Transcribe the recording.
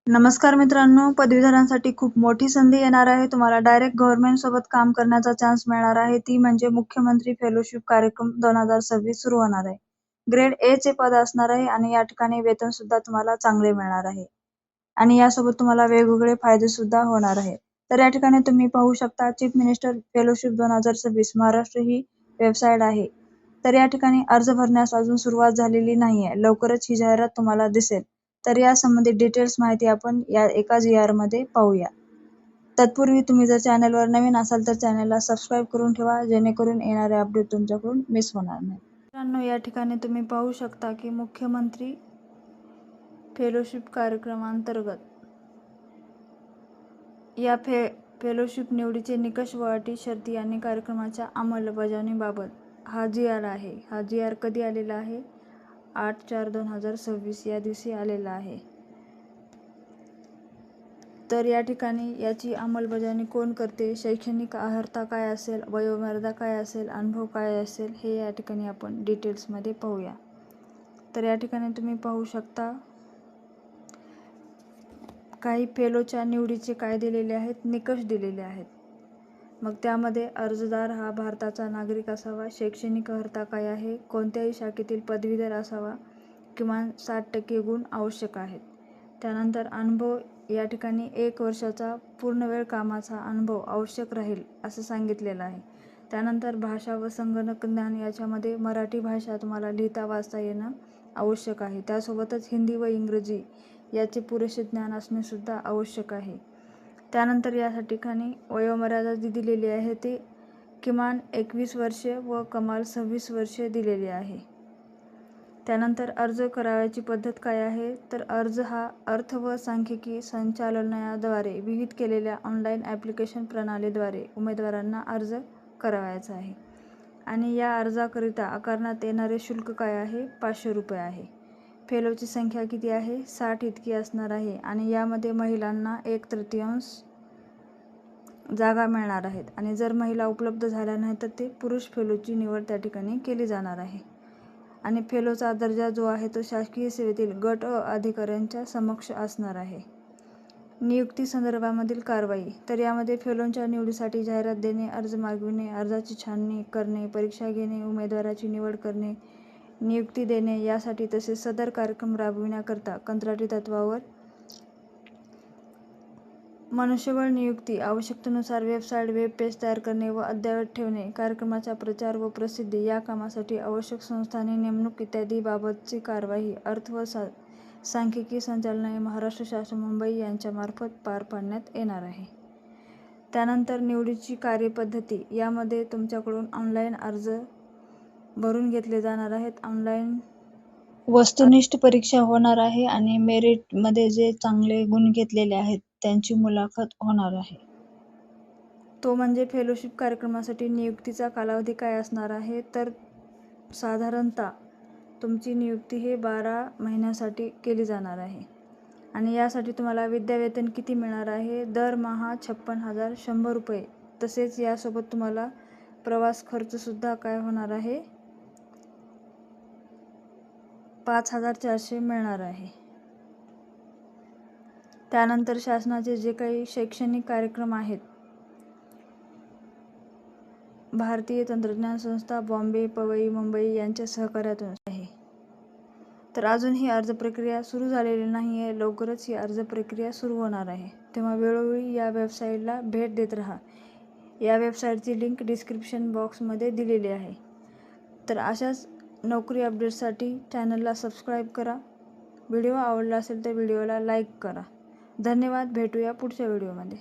नमस्कार मित्रांनो, पदवीधरांसाठी खूप मोठी संधी येणार आहे. तुम्हाला डायरेक्ट गव्हर्नमेंट सोबत काम करण्याचा चान्स मिळणार आहे. ती म्हणजे मुख्यमंत्री फेलोशिप कार्यक्रम 2026 सुरू होणार आहे. ग्रेड ए चे पद असणार आहे आणि या ठिकाणी वेतन सुद्धा तुम्हाला चांगले मिळणार आहे. आणि यासोबत तुम्हाला वेगवेगळे फायदे सुद्धा होणार आहे. तर या ठिकाणी तुम्ही पाहू शकता चीफ मिनिस्टर फेलोशिप 2026 महाराष्ट्र ही वेबसाईट आहे. तर या ठिकाणी अर्ज भरण्यास अजून सुरुवात झालेली नाहीये. लवकरच ही जाहिरात तुम्हाला दिसेल. तर या संबंधित डिटेल्स माहिती आपण या एका GR मध्ये पाहूया. तत्पूर्वी तुम्ही जर चॅनलवर नवीन असाल तर चॅनलला सबस्क्राईब करून ठेवा, जेणेकरून येणारे अपडेट तुमच्याकडून मिस होणार नाही. मित्रांनो, या ठिकाणी तुम्ही पाहू शकता की मुख्यमंत्री फेलोशिप कार्यक्रमांतर्गत या फेलोशिप निवडीचे निकष व अटी, शर्ती आणि कार्यक्रमाच्या अंमलबजावणीबाबत हा GR आहे. हा GR कधी आलेला आहे? 8/4/2026 या दिवशी आलेला आहे. तर या ठिकाणी याची अंमलबजावणी कोण करते, शैक्षणिक अर्हता काय असेल, वयोमर्यादा काय असेल, अनुभव काय असेल, हे या ठिकाणी आपण डिटेल्समध्ये पाहूया. तर या ठिकाणी तुम्ही पाहू शकता काही फेलोच्या निवडीचे काय दिलेले आहेत, निकष दिलेले आहेत. मग त्यामध्ये अर्जदार हा भारताचा नागरिक असावा, शैक्षणिक अर्हता काय आहे, कोणत्याही शाखेतील पदवीधर असावा, किमान 60% गुण आवश्यक आहेत. त्यानंतर अनुभव, या ठिकाणी 1 वर्षाचा पूर्णवेळ कामाचा अनुभव आवश्यक राहील असं सांगितलेलं आहे. त्यानंतर भाषा व संगणक ज्ञान, याच्यामध्ये मराठी भाषा तुम्हाला लिहिता वाचता येणं आवश्यक आहे. त्यासोबतच हिंदी व इंग्रजी याचे पुरेसे ज्ञान असणे सुद्धा आवश्यक आहे. त्यानंतर या ठिकाणी वयोमर्यादा जी दिलेली आहे ती किमान 21 वर्षे व कमाल 26 वर्षे दिलेली आहे. त्यानंतर अर्ज करावयाची पद्धत काय आहे, तर अर्ज हा अर्थ व सांख्यिकी संचालनालयाद्वारे विहित केलेल्या ऑनलाईन ॲप्लिकेशन प्रणालीद्वारे उमेदवारांना अर्ज करावयाचा आहे. आणि या अर्जाकरिता आकारण्यात येणारे शुल्क काय आहे? 500 रुपये आहे. फेलोची संख्या किती आहे? 60 इतकी असणार आहे. आणि यामध्ये महिलांना 1/3 जागा मिळणार आहेत. आणि जर महिला उपलब्ध झाल्या नाही तर ते पुरुष फेलोची निवड त्या ठिकाणी केली जाणार आहे. आणि फेलोचा दर्जा जो आहे तो शासकीय सेवेतील गट अधिकाऱ्यांच्या समक्ष असणार आहे. नियुक्ती संदर्भामधील कारवाई, तर यामध्ये फेलोंच्या निवडीसाठी जाहिरात देणे, अर्ज मागविणे, अर्जाची छाननी करणे, परीक्षा घेणे, उमेदवाराची निवड करणे, नियुक्ती देणे यासाठी तसेच सदर कार्यक्रम राबविण्याकरता कंत्राटी तत्वावर मनुष्यबळ नियुक्ती, आवश्यकतेनुसार वेबसाईट, वेब पेज तयार करणे व अद्ययावत ठेवणे, कार्यक्रमाचा प्रचार व प्रसिद्धी या कामासाठी आवश्यक संस्थांनी नेमणूक इत्यादी बाबतची कार्यवाही अर्थ व सांख्यिकी संचालनालय, महाराष्ट्र शासन, मुंबई यांच्यामार्फत पार पाडण्यात येणार आहे. त्यानंतर निवडीची कार्यपद्धती, यामध्ये तुमच्याकडून ऑनलाईन अर्ज भरून घेतले जाणार आहेत. ऑनलाईन वस्तुनिष्ठ परीक्षा होणार आहे आणि मेरिटमध्ये जे चांगले गुण घेतलेले आहेत त्यांची मुलाखत होणार आहे. तो म्हणजे फेलोशिप कार्यक्रमासाठी नियुक्तीचा कालावधी काय असणार आहे, तर साधारणतः तुमची नियुक्ती हे 12 महिन्यासाठी केली जाणार आहे. आणि यासाठी तुम्हाला विद्यावेतन किती मिळणार आहे? दरमहा 56,100 रुपये. तसेच यासोबत तुम्हाला प्रवास खर्चसुद्धा काय होणार आहे? 5,400 मिळणार आहे. त्यानंतर शासनाचे जे काही शैक्षणिक कार्यक्रम आहेत, भारतीय तंत्रज्ञान संस्था, बॉम्बे, पवई, मुंबई यांच्या सहकार्यातून आहे. तर अजून ही अर्ज प्रक्रिया सुरू झालेली नाही आहे. लवकरच ही अर्ज प्रक्रिया सुरू होणार आहे. तेव्हा वेळोवेळी या वेबसाईटला भेट देत राहा. या वेबसाईटची लिंक डिस्क्रिप्शन बॉक्समध्ये दिलेली आहे. तर अशाच नोकरी अपडेट्ससाठी चॅनलला सबस्क्राईब करा. व्हिडिओ आवडला असेल तर व्हिडिओला लाईक करा. धन्यवाद. भेटूया पुढच्या व्हिडिओमध्ये.